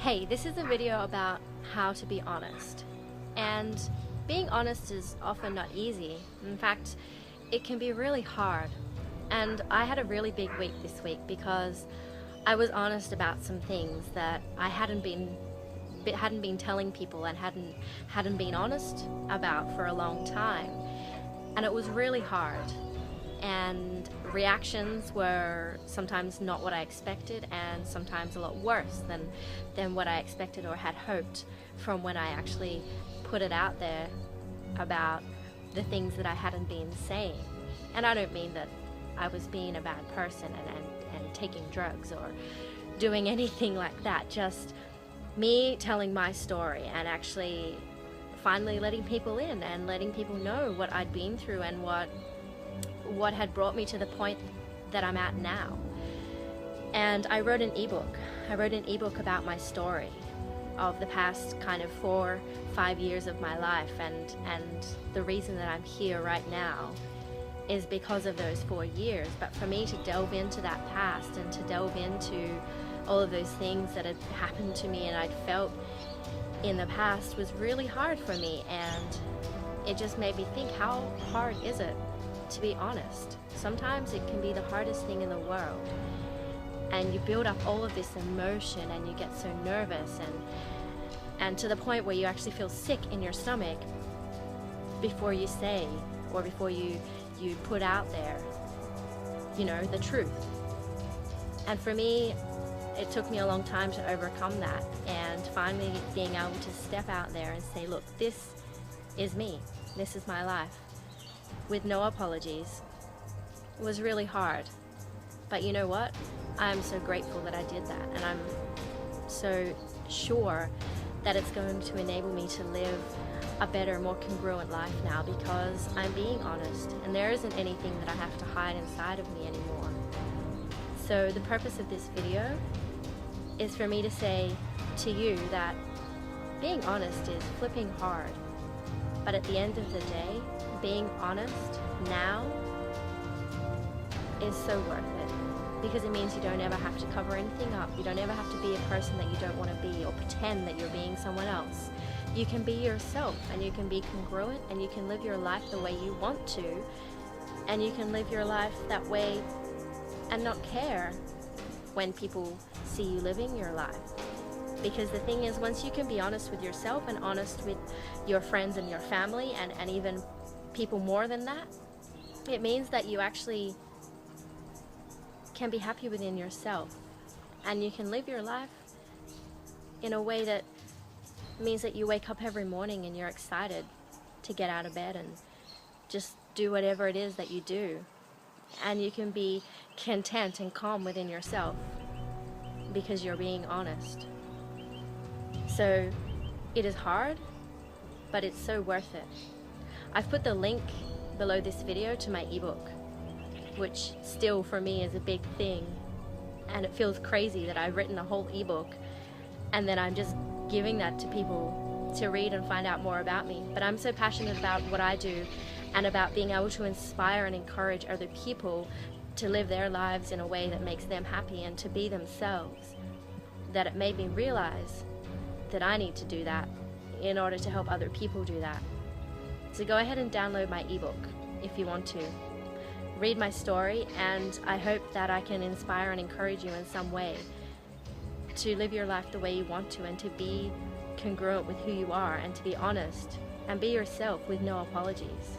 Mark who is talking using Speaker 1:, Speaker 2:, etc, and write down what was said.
Speaker 1: Hey, this is a video about how to be honest. And being honest is often not easy. In fact, it can be really hard. And I had a really big week this week because I was honest about some things that I hadn't been telling people and hadn't been honest about for a long time. And it was really hard. And reactions were sometimes not what I expected, and sometimes a lot worse than what I expected or had hoped from when I actually put it out there about the things that I hadn't been saying. And I don't mean that I was being a bad person and taking drugs or doing anything like that, just me telling my story and actually finally letting people in and letting people know what I'd been through and what had brought me to the point that I'm at now. And I wrote an ebook. I wrote an ebook about my story of the past kind of 4-5 years of my life, and the reason that I'm here right now is because of those 4 years. But for me to delve into that past and to delve into all of those things that had happened to me and I'd felt in the past was really hard for me, and it just made me think, how hard is it to be honest? Sometimes it can be the hardest thing in the world, and you build up all of this emotion and you get so nervous and to the point where you actually feel sick in your stomach before you say or before you put out there, you know, the truth. And for me, it took me a long time to overcome that, and finally being able to step out there and say, look, this is me, this is my life, with no apologies, was really hard. But you know what? I'm so grateful that I did that, and I'm so sure that it's going to enable me to live a better, more congruent life now, because I'm being honest and there isn't anything that I have to hide inside of me anymore. So the purpose of this video is for me to say to you that being honest is flipping hard, but at the end of the day, being honest now is so worth it, because it means you don't ever have to cover anything up. You don't ever have to be a person that you don't want to be or pretend that you're being someone else. You can be yourself, and you can be congruent, and you can live your life the way you want to, and you can live your life that way and not care when people see you living your life. Because the thing is, once you can be honest with yourself and honest with your friends and your family and even people more than that, it means that you actually can be happy within yourself, and you can live your life in a way that means that you wake up every morning and you're excited to get out of bed and just do whatever it is that you do, and you can be content and calm within yourself because you're being honest. So it is hard, but it's so worth it. I've put the link below this video to my ebook, which still for me is a big thing, and it feels crazy that I've written a whole ebook and then I'm just giving that to people to read and find out more about me. But I'm so passionate about what I do and about being able to inspire and encourage other people to live their lives in a way that makes them happy and to be themselves, that it made me realize that I need to do that in order to help other people do that. So go ahead and download my ebook if you want to. Read my story, and I hope that I can inspire and encourage you in some way to live your life the way you want to, and to be congruent with who you are, and to be honest and be yourself with no apologies.